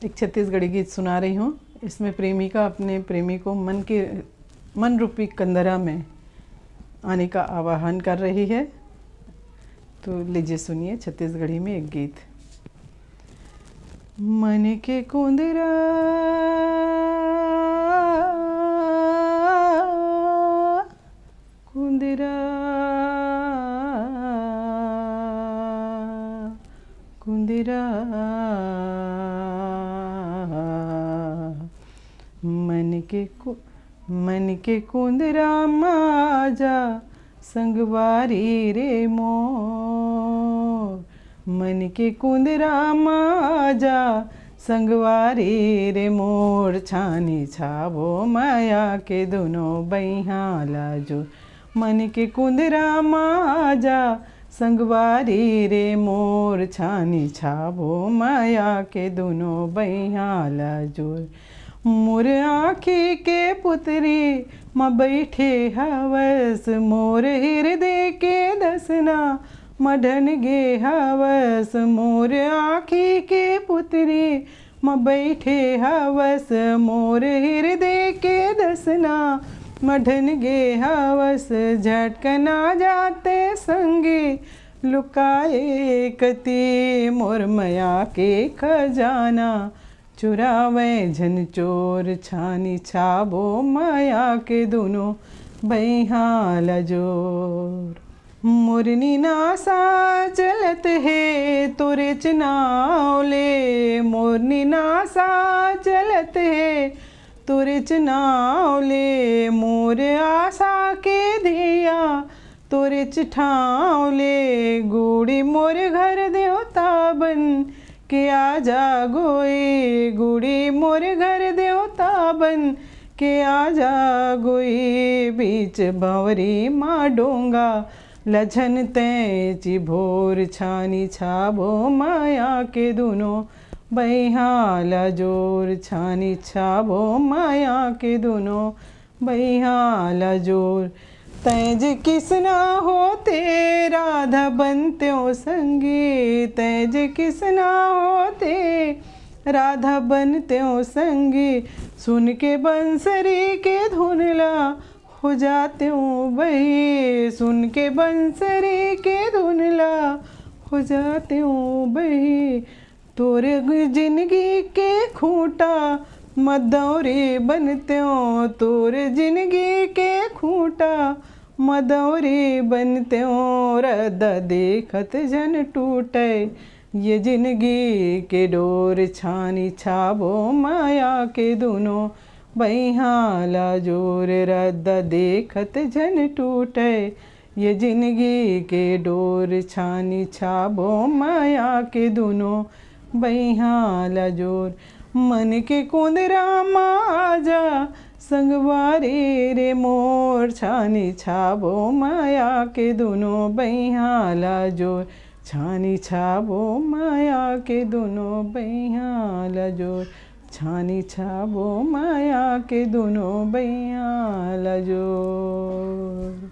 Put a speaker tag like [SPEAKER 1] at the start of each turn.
[SPEAKER 1] एक छत्तीसगढ़ी गीत सुना रही हूँ। इसमें प्रेमिका अपने प्रेमी को मन रूपी कंदरा में आने का आह्वान कर रही है। तो लीजिए सुनिए छत्तीसगढ़ी में एक गीत। मन के कुंदरा कुंदरा कुंदरा मन के कुंदरा माजा संगवारी रे मोर। मन के कुंदरा माजा संगवारी रे मोर। छानी छावो माया के दोनों बहिहाला जो। मन के कुंदरा माजा संगवारी रे मोर। छानी छावो माया के दोनों बहिहाला जोर। मोर आँखी के पुतरी म बैठे हवस। मोर हृदय के दसना मढ़न गे हवस। मोर आँखी के पुतरी म बैठे हवस। मोर हृदय के दसना मढ़न गे हवस। झटकना जाते संगे लुकाए कति। मोर माया के खजाना चुरावे झन चोर। छानी छाबो माया के दोनों बहिहाला जोर। मोरनी नासा चलत है तोरे चनावले। मोरनी नासा चलत है तोरे चनावले। मोर आशा के दिया तोरे चिठावले। गुड़ी मोर घर देवता बन के आजा गोई। गुड़ी मोर घर देवता बन के आजा गोई। बीच भंवरी माँ डोंगा लझन तैची भोर। छानी छाबो माया के दोनों बहिहाला जोर। छानी छाबो माया के दोनों बहिहाला जोर। तैज किसना होते राधा बनत्यो संगी। तैज किसना होते राधा बनत्यो संगी। सुन के बंसरी के धुनला हो जाते बही। सुन के बंसरी के धुनला हो जाते बही। तोरे जिंदगी के खूंटा मदौरी बनत्यो। तोरे जिंदगी के खूंटा मदौरी बनत्यो। रद देखत जन टूटे ये जिंदगी के डोर। छानी छाबो माया के दोनों बहिहाला जोर। रद देखत जन टूटे ये जिंदगी के डोर। छानी छाबो माया के दोनों बहिहाला जोर। मन के कुंदरा माजा संगवारी रे मोर। छानी छाबो माया के दोनों बहिहाला जोर। छानी छाबो माया के दोनों बहिहाला जोर। छानी छाबो माया के दोनों बहिहाला जोर।